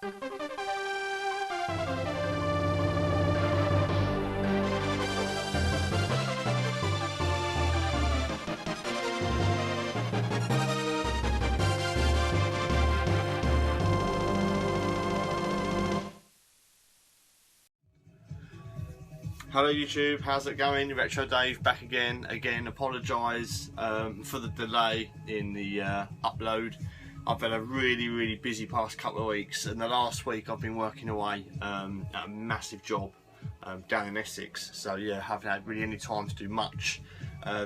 Hello YouTube, how's it going? Retro Dave back again. Apologise for the delay in the upload. I've had a really busy past couple of weeks, and the last week I've been working away at a massive job down in Essex. So yeah, haven't had really any time to do much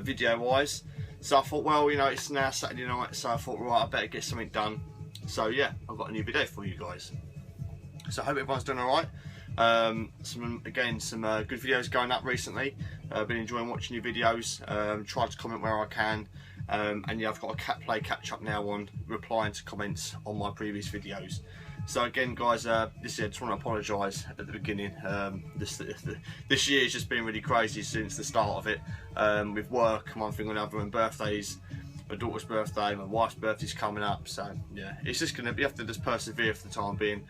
video wise. So I thought, well, you know, it's now Saturday night, so I thought, right, I better get something done. So yeah, I've got a new video for you guys. So I hope everyone's doing alright. Some good videos going up recently. I've been enjoying watching your videos. Tried to comment where I can, and yeah, I've got a catch up now on replying to comments on my previous videos. So again, guys, this year I just want to apologise at the beginning. This year's just been really crazy since the start of it, with work, one thing or another, and birthdays. My daughter's birthday, my wife's birthday's coming up. So yeah, it's just gonna be, you have to just persevere for the time being.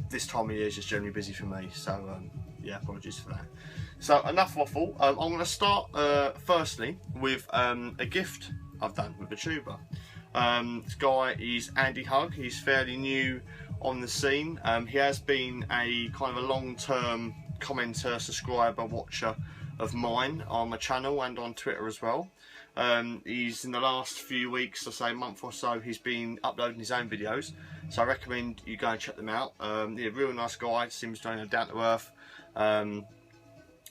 This time of year is just generally busy for me, so yeah, apologies for that. So enough waffle. I'm going to start firstly with a gift I've done with a tuber. This guy is Andy Hug. He's fairly new on the scene. He has been a kind of a long-term commenter, subscriber, watcher of mine on my channel and on Twitter as well. He's in the last few weeks, or say month or so, he's been uploading his own videos, so I recommend you go and check them out. Yeah, real nice guy, seems down to earth.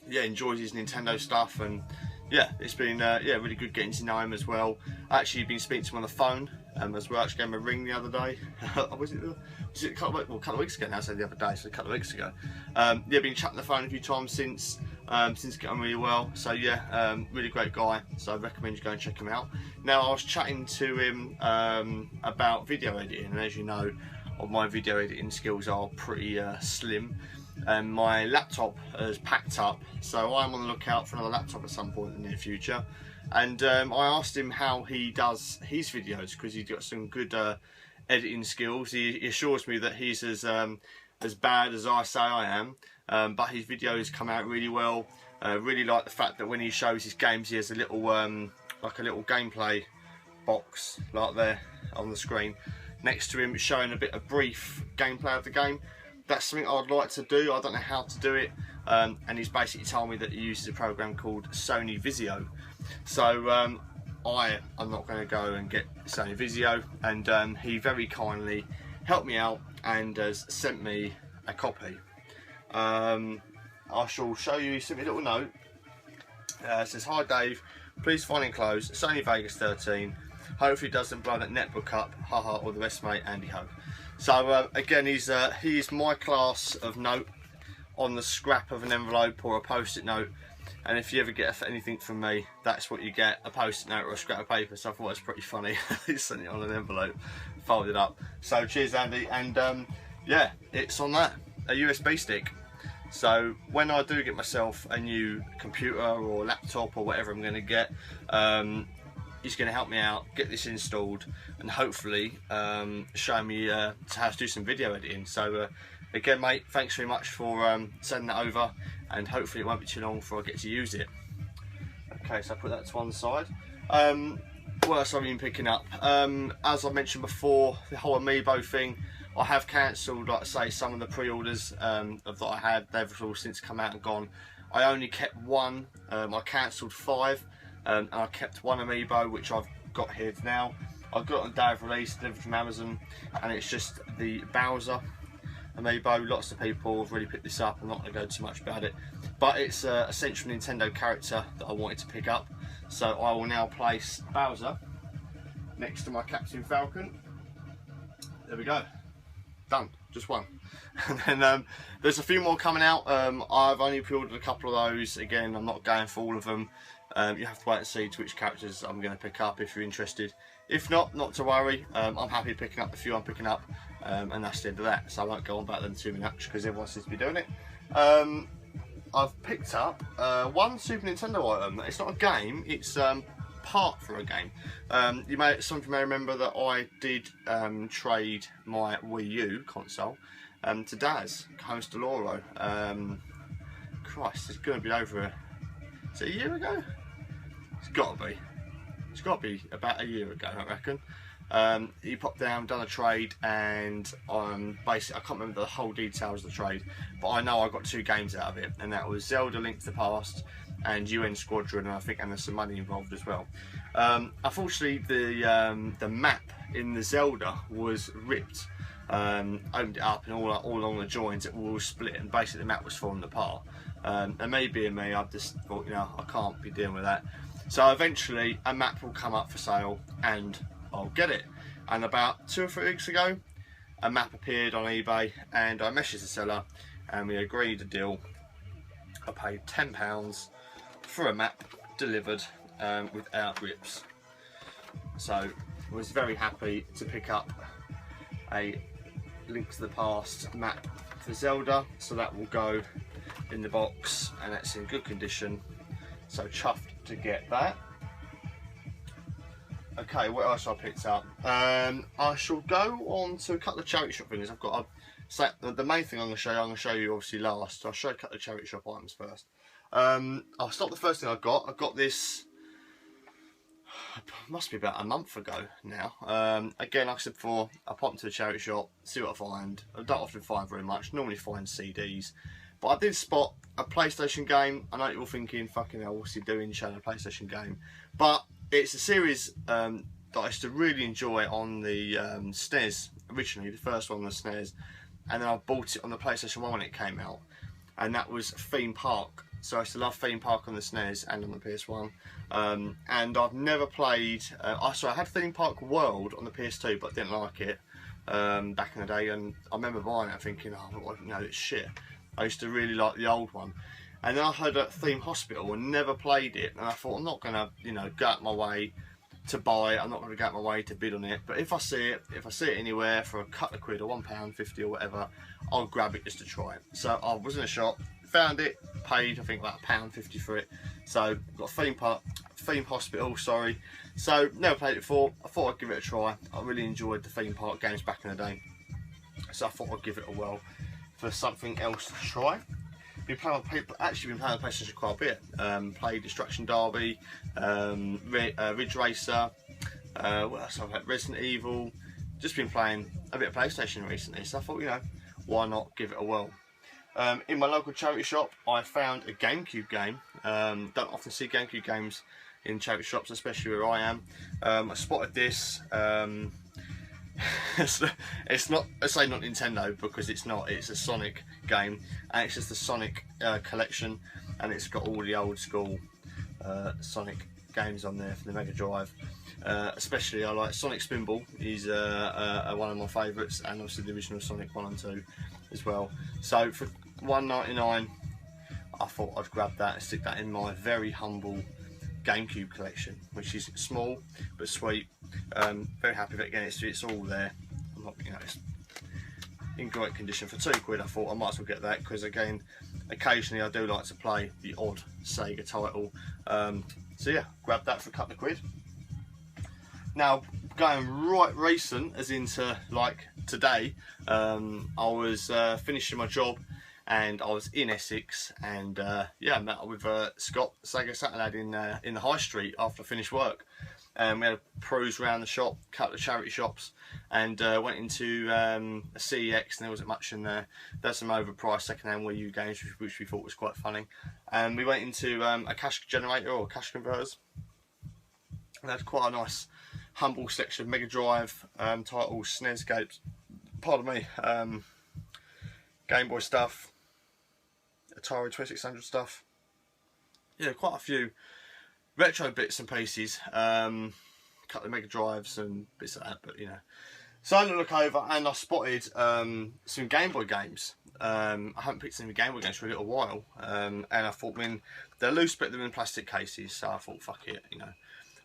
Yeah, enjoys his Nintendo stuff, and yeah, it's been yeah, really good getting to know him as well. I actually been speaking to him on the phone as well. I actually gave him a ring the other day. was it a couple of weeks ago now? So the other day, so a couple of weeks ago. Yeah, been chatting the phone a few times since getting on really well. So yeah, really great guy. So I recommend you go and check him out. Now, I was chatting to him about video editing, and as you know, my video editing skills are pretty slim. And my laptop has packed up, so I'm on the lookout for another laptop at some point in the near future. And I asked him how he does his videos, because he's got some good editing skills. He assures me that he's as bad as I say I am, but his videos come out really well. Really like the fact that when he shows his games, he has a little like a little gameplay box like there on the screen next to him, showing a bit of brief gameplay of the game. That's something I'd like to do. I don't know how to do it, and he's basically told me that he uses a program called Sony Visio. So I am not going to go and get Sony Visio, and he very kindly helped me out and has sent me a copy. I shall show you. He sent me a little note. It says, "Hi Dave, please find enclosed Sony Vegas 13. Hopefully it doesn't blow that netbook up. Haha, all the best, mate, Andy Ho." So again, he's my class of note on the scrap of an envelope or a post-it note, and if you ever get anything from me, that's what you get, a post-it note or a scrap of paper. So I thought it was pretty funny. He sent it on an envelope, folded up. So cheers, Andy. And yeah, it's on that, a USB stick. So when I do get myself a new computer or laptop or whatever I'm going to get, he's going to help me out, get this installed, and hopefully show me how to do some video editing. So again, mate, thanks very much for sending that over, and hopefully it won't be too long before I get to use it. Okay, so I put that to one side. What else have I been picking up? As I mentioned before, the whole Amiibo thing, I have cancelled, like I say, some of the pre-orders that I had. They've all since come out and gone. I only kept one. I cancelled 5. And I kept one Amiibo, which I've got here now. I've got it on day of release, delivered from Amazon, and it's just the Bowser Amiibo. Lots of people have really picked this up. I'm not going to go too much about it, but it's a central Nintendo character that I wanted to pick up. So I will now place Bowser next to my Captain Falcon. There we go, done, just one. And then there's a few more coming out. I've only pre-ordered a couple of those. Again, I'm not going for all of them. You have to wait and see to which characters I'm going to pick up if you're interested. If not, not to worry. I'm happy picking up the few I'm picking up, and that's the end of that. So I won't go on about them too much because everyone seems to be doing it. I've picked up one Super Nintendo item. It's not a game. It's part for a game. Some of you may remember that I did trade my Wii U console to Daz, Comes to Loro. Christ, it's going to be over is it a year ago? It's got to be. It's got to be about a year ago, I reckon. He popped down, done a trade, and basically, I can't remember the whole details of the trade, but I know I got 2 games out of it, and that was Zelda Link to the Past and UN Squadron, and I think there's some money involved as well. Unfortunately, the map in the Zelda was ripped. Opened it up, and all along the joins it all split, and basically the map was falling apart. And me being me, I just thought, you know, I can't be dealing with that. So eventually a map will come up for sale and I'll get it. And about 2 or 3 weeks ago, a map appeared on eBay, and I messaged the seller and we agreed a deal. I paid £10 for a map delivered without rips. So I was very happy to pick up a Link to the Past map for Zelda, so that will go in the box and that's in good condition, so chuffed to get that. Okay, what else I picked up? I shall go on to a couple of charity shop things. I've got the main thing I'm going to show you obviously last, so I'll show you a couple of charity shop items first. I'll start the first thing I got this, must be about a month ago now. Again, like I said before, I pop into the charity shop, see what I find. I don't often find very much, normally find CDs. But I did spot a PlayStation game. I know you're all thinking, fucking hell, what's he doing showing a PlayStation game? But it's a series that I used to really enjoy on the SNES, originally, the first one on the SNES. And then I bought it on the PlayStation 1 when it came out. And that was Theme Park. So I used to love Theme Park on the SNES and on the PS1. And I've never played... I had Theme Park World on the PS2, but I didn't like it back in the day. And I remember buying it thinking, oh, well, no, it's shit. I used to really like the old one. And then I heard of Theme Hospital and never played it. And I thought, I'm not going to, you know, go out my way to buy it. I'm not going to go out my way to bid on it. But if I see it anywhere for a couple of quid or £1.50 or whatever, I'll grab it just to try it. So I was in a shop, found it, paid I think about £1.50 for it. So got Theme Hospital, sorry. So never played it before. I thought I'd give it a try. I really enjoyed the Theme Park games back in the day. So I thought I'd give it a whirl for something else to try. Actually been playing on PlayStation quite a bit. Played Destruction Derby, Ridge Racer, what else I've had? Resident Evil. Just been playing a bit of PlayStation recently, so I thought, you know, why not give it a whirl. In my local charity shop, I found a GameCube game. Don't often see GameCube games in charity shops, especially where I am. I spotted this. It's not, I say not Nintendo because it's not, it's a Sonic game, and it's just the Sonic collection, and it's got all the old school Sonic games on there for the Mega Drive. Especially I like Sonic Spinball, he's one of my favourites, and obviously the original Sonic 1 and 2 as well. So for £1.99 I thought I'd grab that and stick that in my very humble GameCube collection, which is small but sweet. Very happy with it. Again, it's all there. I'm not, you know, it's in great condition. For £2 I thought I might as well get that, because again, occasionally I do like to play the odd Sega title. So yeah, grab that for a couple of quid. Now going right recent, as into like today, I was finishing my job and I was in Essex, and yeah, I met up with Scott, Sega Saturday in the high street after I finished work. We had a peruse around the shop, a couple of charity shops, and went into a CEX, and there wasn't much in there. There's some overpriced second-hand Wii U games, which we thought was quite funny. And we went into a cash generator or cash converters. And they had quite a nice, humble selection of Mega Drive titles, SNES games, pardon me, Game Boy stuff, Atari 2600 stuff. Yeah, quite a few retro bits and pieces, a couple of Mega Drives and bits like that, but you know. So I had a look over and I spotted some Game Boy games. I haven't picked any Game Boy games for a little while, and I thought, I mean, they're loose, but they're in plastic cases, so I thought, fuck it, you know,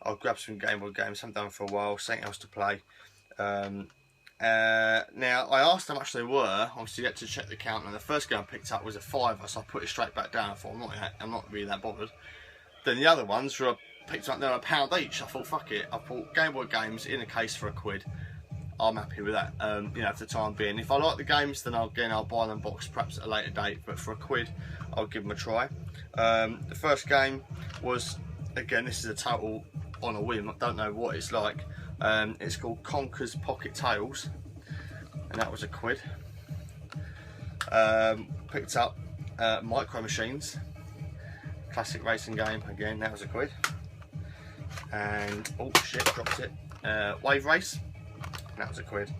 I'll grab some Game Boy games. Haven't done for a while, something else to play. Now I asked how much they were. Obviously, you had to check the count, and the first game I picked up was a £5, so I put it straight back down. I thought, I'm not really that bothered. Then the other ones were picked them up, they're £1 each. I thought, fuck it, I bought Game Boy games in a case for £1. I'm happy with that, you know, for the time being. If I like the games, then I'll buy them boxed perhaps at a later date, but for £1, I'll give them a try. The first game was, again, this is a total on a whim, I don't know what it's like. It's called Conker's Pocket Tales, and that was £1. Picked up Micro Machines, classic racing game, again, that was £1. And, oh shit, dropped it, Wave Race, that was £1.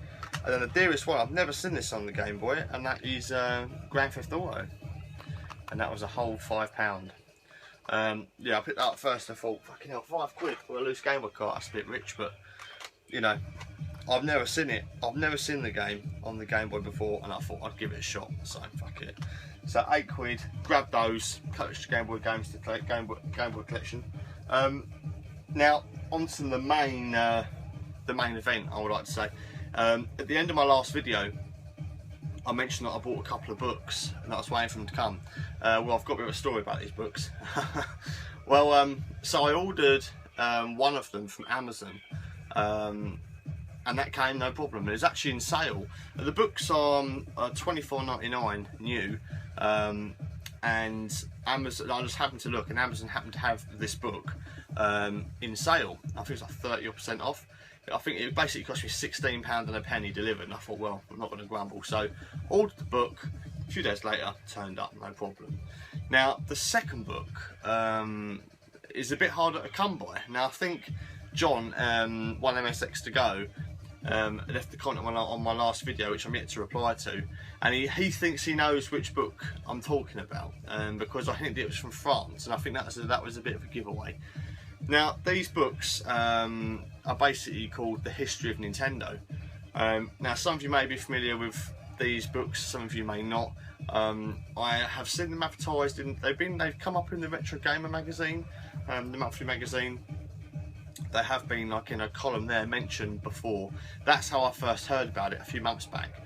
And then the dearest one, I've never seen this on the Game Boy, and that is Grand Theft Auto, and that was a whole £5. Yeah, I picked that up first and I thought, fucking hell, £5 for a loose Game Boy cart, that's a bit rich, but, you know, I've never seen it. I've never seen the game on the Game Boy before, and I thought I'd give it a shot, so fuck it. So £8, grab those, collected Game Boy games to collect, Game Boy collection. Now, onto the main event, I would like to say. At the end of my last video, I mentioned that I bought a couple of books and I was waiting for them to come. Well, I've got a bit of a story about these books. Well, so I ordered one of them from Amazon, and that came no problem. It was actually in sale. The books are $24.99 new, and Amazon, I just happened to look, and Amazon happened to have this book in sale. I think it's like 30% off. I think it basically cost me £16 and a penny delivered, and I thought, well, I'm not going to grumble. So ordered the book, a few days later, turned up, no problem. Now, the second book is a bit harder to come by. Now, I think John, one MSX to go, left the comment on my last video, which I'm yet to reply to, and he thinks he knows which book I'm talking about, because I think it was from France, and I think that was a bit of a giveaway. Now, these books are basically called The History of Nintendo. Now, some of you may be familiar with these books, some of you may not. I have seen them advertised they've come up in the Retro Gamer magazine, the monthly magazine. They have been like in a column there mentioned before. That's how I first heard about it a few months back.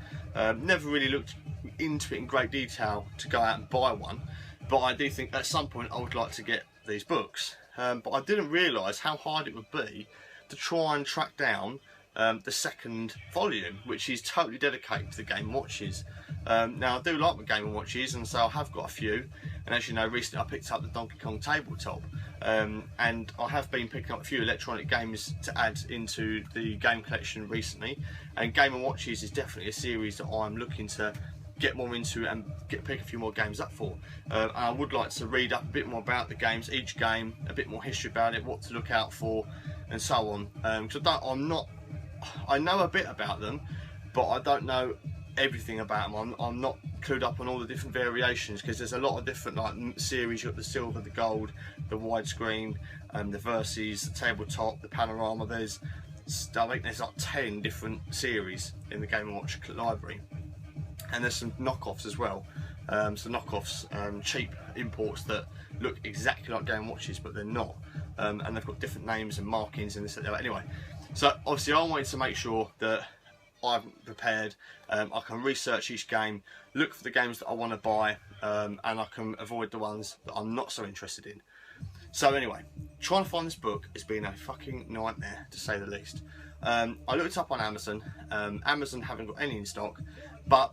Never really looked into it in great detail to go out and buy one, but I do think at some point I would like to get these books. But I didn't realise how hard it would be to try and track down the second volume, which is totally dedicated to the Game & Watches. Now, I do like my Game & Watches, and so I have got a few, and as you know, recently I picked up the Donkey Kong tabletop, and I have been picking up a few electronic games to add into the game collection recently, and Game & Watches is definitely a series that I'm looking to get more into and pick a few more games up for. I would like to read up a bit more about the games, each game, a bit more history about it, what to look out for, and so on. Because I know a bit about them, but I don't know everything about them. I'm not clued up on all the different variations, because there's a lot of different like series. You've got the silver, the gold, the widescreen, the versus, the tabletop, the panorama. I think there's like 10 different series in the Game & Watch library. And there's some knockoffs as well. So knockoffs, cheap imports that look exactly like Game & Watches, but they're not. And they've got different names and markings and this and that. Anyway, so obviously I wanted to make sure that I'm prepared. I can research each game, look for the games that I want to buy, and I can avoid the ones that I'm not so interested in. So anyway, trying to find this book has been a fucking nightmare, to say the least. I looked up on Amazon. Amazon haven't got any in stock, but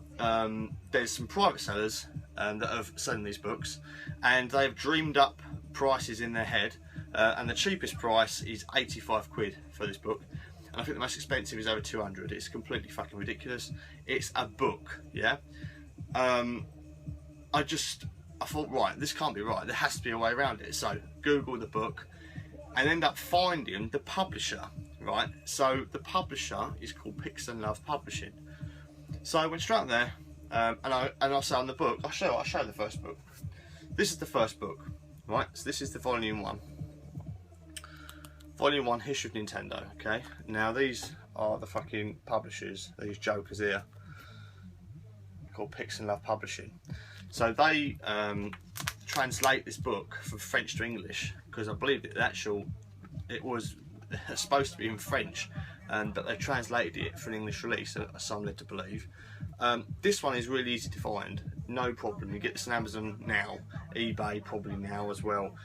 there's some private sellers that are selling these books, and they've dreamed up prices in their head, and the cheapest price is £85 for this book, and I think the most expensive is over 200. It's completely fucking ridiculous. It's a book, yeah. I thought, right, this can't be right. There has to be a way around it. So Google the book and end up finding the publisher, right? So the publisher is called Pix and Love Publishing. So I went straight there, and I say on the book, I'll show the first book. This is the first book, right? So this is the volume 1. Volume 1, History of Nintendo, okay? Now these are the fucking publishers, these jokers here, called Pix and Love Publishing. So they translate this book from French to English, because I believe it was supposed to be in French, but they translated it for an English release, so I'm led to believe. This one is really easy to find, no problem. You get this on Amazon now, eBay probably now as well.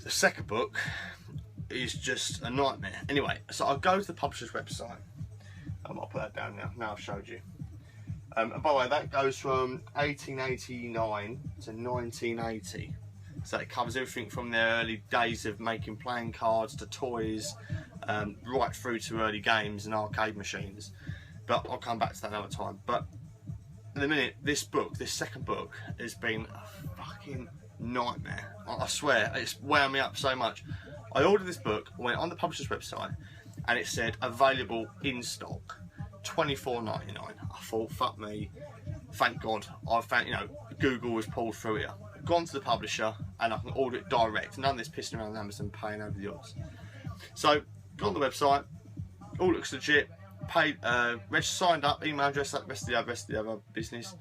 The second book is just a nightmare. Anyway, so I go to the publisher's website. I'll put that down now. Now I've showed you. And by the way, that goes from 1889 to 1980. So it covers everything from the early days of making playing cards to toys, right through to early games and arcade machines. But I'll come back to that another time. But in a minute, this second book, has been a fucking nightmare. I swear, it's wound me up so much. I ordered this book, went on the publisher's website, and it said available in stock, $24.99. I thought, fuck me, thank God. I found, Google was pulled through here. Gone to the publisher, and I can order it direct. None of this pissing around Amazon paying over the odds. So, got on the website, all looks legit. Paid, signed up, email address, like the rest of the other business.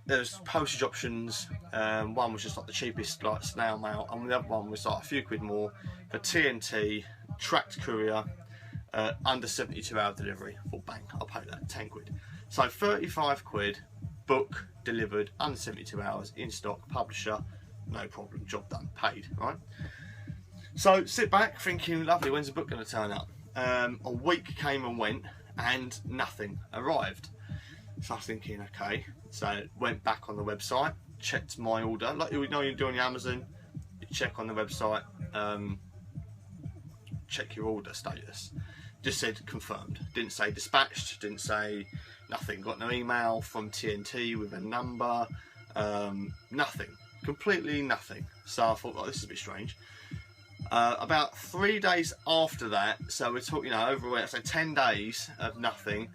There's postage options. One was just like the cheapest, like snail mail, and the other one was like a few quid more for TNT, tracked courier, under 72-hour delivery. I thought, bang, I'll pay that, 10 quid. So 35 quid, book delivered, under 72 hours, in stock, publisher, no problem, job done, paid, right? So sit back thinking, lovely, when's the book going to turn up? A week came and went, and nothing arrived. So I was thinking, okay, so went back on the website, checked my order, like you do on your Amazon, you check on the website, check your order status. Just said confirmed, didn't say dispatched, didn't say nothing, got no email from TNT with a number, nothing, completely nothing. So I thought, oh, this is a bit strange. About 3 days after that, so we're talking, overweight, so 10 days of nothing,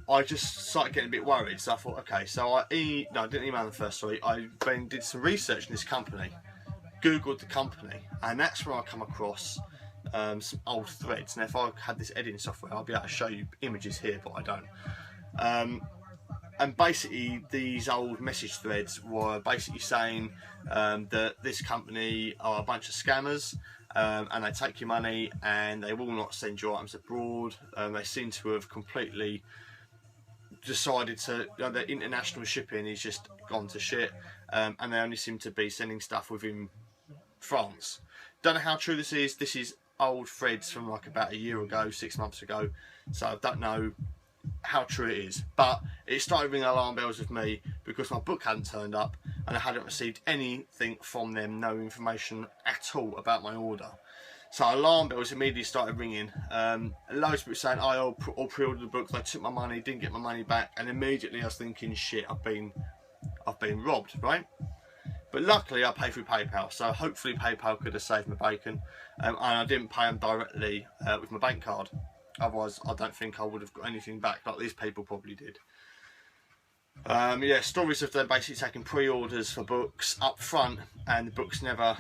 I just started getting a bit worried. So I thought, okay, so I didn't email them first, sorry. I then did some research in this company, Googled the company, and that's where I come across some old threads. Now, if I had this editing software, I'll be able to show you images here, but I don't. And basically, these old message threads were basically saying that this company are a bunch of scammers, and they take your money and they will not send your items abroad. They seem to have completely decided to, their international shipping is just gone to shit, and they only seem to be sending stuff within France. Don't know how true this is. This is old threads from like about a year ago, 6 months ago, so I don't know how true it is, but it started ringing alarm bells with me because my book hadn't turned up and I hadn't received anything from them, no information at all about my order. So alarm bells immediately started ringing. Loads of people saying, I'll pre-ordered the book, they took my money, didn't get my money back, and immediately I was thinking, shit, I've been robbed, right? But luckily I paid through PayPal, so hopefully PayPal could have saved my bacon, and I didn't pay them directly with my bank card. Otherwise, I don't think I would have got anything back like these people probably did. Yeah, stories of them basically taking pre-orders for books up front and the books never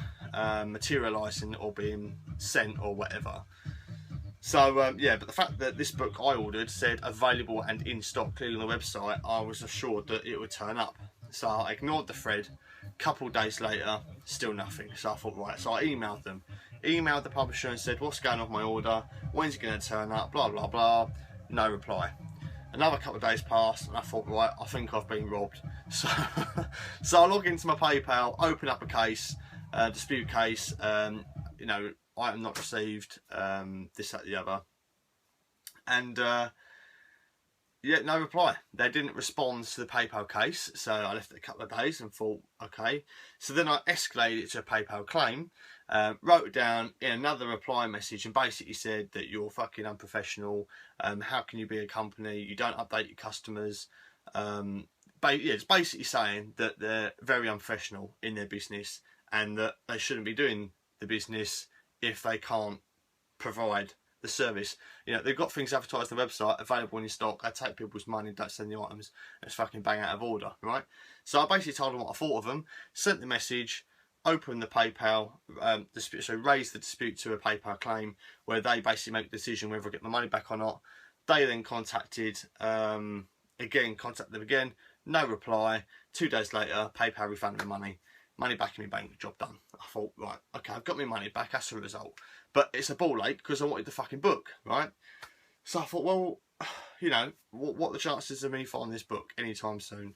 materialising or being sent or whatever. So yeah, but the fact that this book I ordered said available and in stock clearly on the website, I was assured that it would turn up. So I ignored the thread. A couple of days later, still nothing. So I thought, right, so I emailed them. Emailed the publisher and said, what's going on with my order? When's it going to turn up? Blah, blah, blah. No reply. Another couple of days passed and I thought, right, I think I've been robbed. So, so I log into my PayPal, open up a case, dispute case, item not received, this, that, the other. And yeah, no reply. They didn't respond to the PayPal case, so I left it a couple of days and thought, okay. So then I escalated it to a PayPal claim, wrote it down in another reply message and basically said that you're fucking unprofessional. How can you be a company? You don't update your customers. Yeah, it's basically saying that they're very unprofessional in their business and that they shouldn't be doing the business if they can't provide the service. They've got things advertised on the website, available in stock. They take people's money, don't send the items, and it's fucking bang out of order, right? So I basically told them what I thought of them, sent the message, opened the PayPal dispute, so raised the dispute to a PayPal claim, where they basically make the decision whether I get my money back or not. They then contacted them again, no reply. 2 days later, PayPal refunded my money back in my bank, job done. I thought, right, okay, I've got my money back as a result. But it's a ball ache because I wanted the fucking book, right? So I thought, well, what are the chances of me finding this book anytime soon?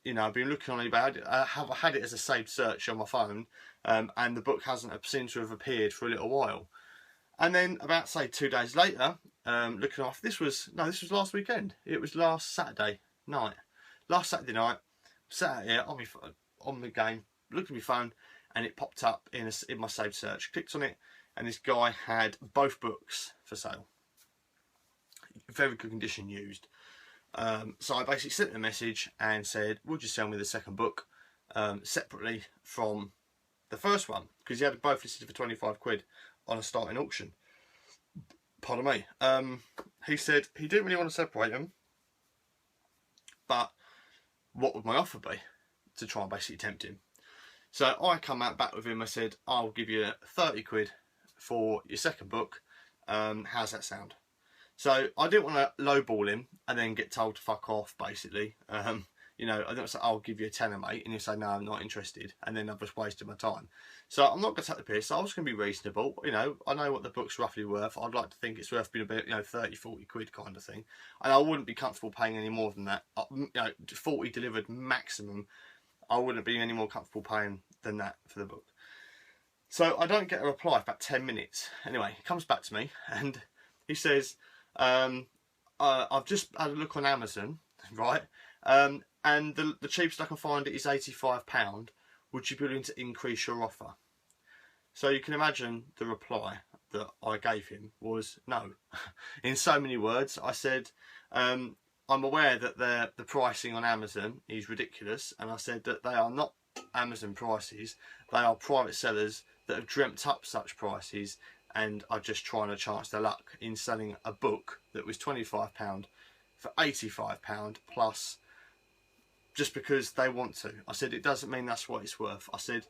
you know, I've been looking on eBay. I have had it as a saved search on my phone, and the book hasn't seemed to have appeared for a little while. And then about, say, 2 days later, looking off, this was last weekend. It was last Saturday night. Last Saturday night, sat here on the game, looked at my phone, and it popped up in my saved search. Clicked on it, and this guy had both books for sale. Very good condition, used. So I basically sent him a message and said, would you sell me the second book separately from the first one? Because he had both listed for 25 quid on a starting auction. Pardon me. He said he didn't really want to separate them, but what would my offer be to try and basically tempt him? So I come out back with him. I said, I'll give you 30 quid for your second book. How's that sound? So I didn't want to lowball him and then get told to fuck off, basically. You know, I don't say, I'll give you a tenner, mate, and you say, no, I'm not interested, and then I've just wasted my time. So I'm not going to take the piss. I was going to be reasonable. You know, I know what the book's roughly worth. I'd like to think it's worth being about, you know, 30, 40 quid kind of thing. And I wouldn't be comfortable paying any more than that. You know, 40 delivered maximum. I wouldn't be any more comfortable paying than that for the book. So I don't get a reply for about 10 minutes. Anyway, he comes back to me and he says, I've just had a look on Amazon, right? And the cheapest I can find it is £85. Would you be willing to increase your offer? So you can imagine the reply that I gave him was no. In so many words, I said, I'm aware that the pricing on Amazon is ridiculous, and I said that they are not Amazon prices. They are private sellers that have dreamt up such prices and are just trying to chance their luck in selling a book that was £25 for £85 plus, just because they want to. I said it doesn't mean that's what it's worth. I said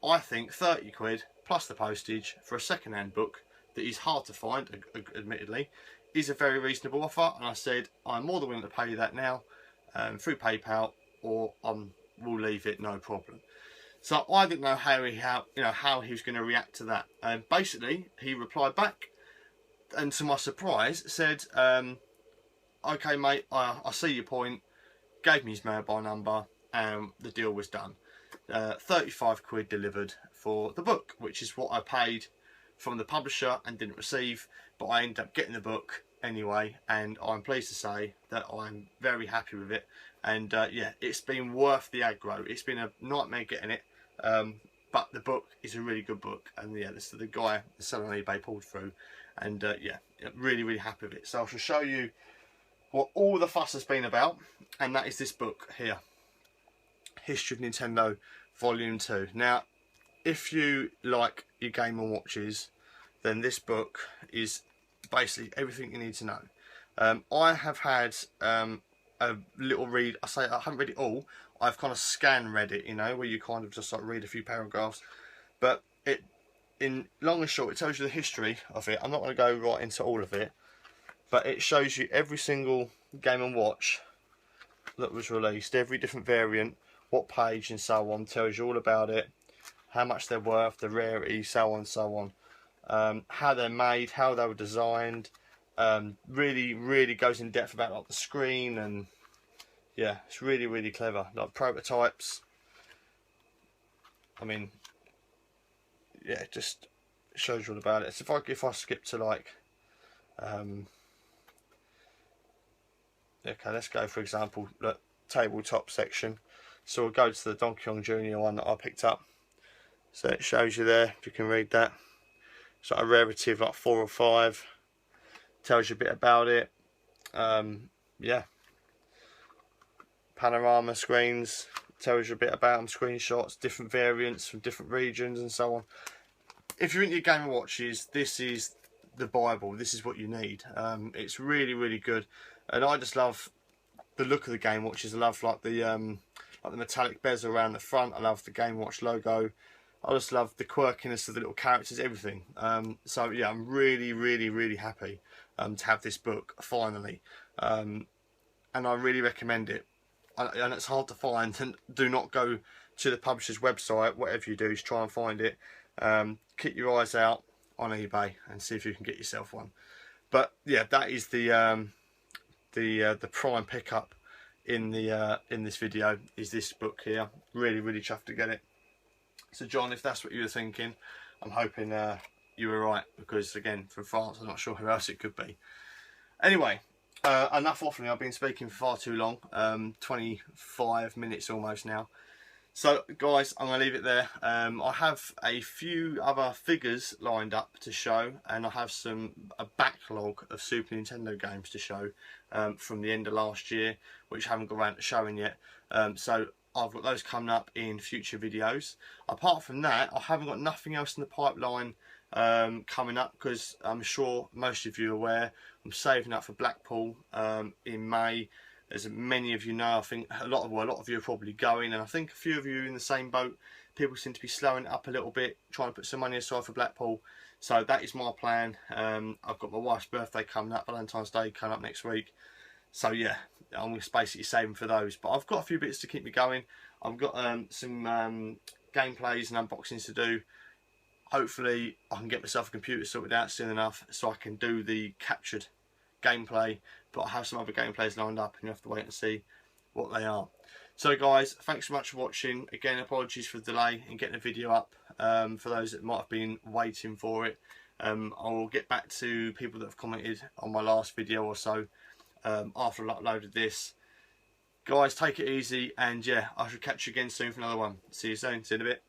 I think 30 quid plus the postage for a second-hand book that is hard to find, admittedly, is a very reasonable offer. And I said I'm more than willing to pay you that now through PayPal, or we'll leave it, no problem. So I didn't know how he was going to react to that. Basically, he replied back, and to my surprise, said, "Okay, mate, I see your point." Gave me his mobile number, and the deal was done. 35 quid delivered for the book, which is what I paid from the publisher and didn't receive, but I ended up getting the book anyway, and I'm pleased to say that I'm very happy with it. And yeah, it's been worth the aggro. It's been a nightmare getting it, but the book is a really good book, and yeah, this the guy selling on eBay pulled through, and yeah, really happy with it. So I shall show you what all the fuss has been about, and that is this book here, History of Nintendo Volume 2. Now, if you like your Game & Watches, then this book is basically everything you need to know. I have had a little read. I say I haven't read it all. I've kind of scan read it, you know, where you kind of just like read a few paragraphs. But it, in long and short, it tells you the history of it. I'm not going to go right into all of it, but it shows you every single Game & Watch that was released, every different variant, what page and so on, tells you all about it, how much they're worth, the rarity, so on and so on, how they're made, how they were designed. Really goes in depth about like the screen, and yeah, it's really clever. Like prototypes. I mean, yeah, it just shows you all about it. So if I skip to like, okay, let's go for example, look, tabletop section. So we'll go to the Donkey Kong Jr. one that I picked up. So it shows you there, if you can read that. It's like a rarity of like 4 or 5. Tells you a bit about it. Yeah. Panorama screens. Tells you a bit about them. Screenshots, different variants from different regions and so on. If you're into your Game & Watches, this is the Bible. This is what you need. It's really good. And I just love the look of the Game & Watches. I love like the metallic bezel around the front. I love the Game & Watch logo. I just love the quirkiness of the little characters, everything. So yeah, I'm really happy to have this book finally, and I really recommend it. And it's hard to find, and do not go to the publisher's website. Whatever you do, is try and find it. Keep your eyes out on eBay and see if you can get yourself one. But yeah, that is the prime pickup in this video is this book here. Really chuffed to get it. So John, if that's what you were thinking, I'm hoping you were right, because again, from France, I'm not sure who else it could be. Anyway, enough waffling. I've been speaking for far too long, 25 minutes almost now. So guys, I'm going to leave it there. I have a few other figures lined up to show, and I have a backlog of Super Nintendo games to show from the end of last year, which I haven't got around to showing yet. So I've got those coming up in future videos. Apart from that, I haven't got nothing else in the pipeline coming up, because I'm sure most of you are aware I'm saving up for Blackpool in May. As many of you know, I think a lot of you are probably going, and I think a few of you are in the same boat. People seem to be slowing it up a little bit, trying to put some money aside for Blackpool. So that is my plan. I've got my wife's birthday coming up, Valentine's Day coming up next week. So yeah, I'm just basically saving for those. But I've got a few bits to keep me going. I've got some gameplays and unboxings to do. Hopefully I can get myself a computer sorted out soon enough so I can do the captured gameplay, but I have some other gameplays lined up and you have to wait and see what they are. So guys, thanks so much for watching. Again, apologies for the delay in getting the video up, for those that might have been waiting for it. I will get back to people that have commented on my last video or so after I've uploaded this. Guys, take it easy, and yeah, I shall catch you again soon for another one. See you soon. See you in a bit.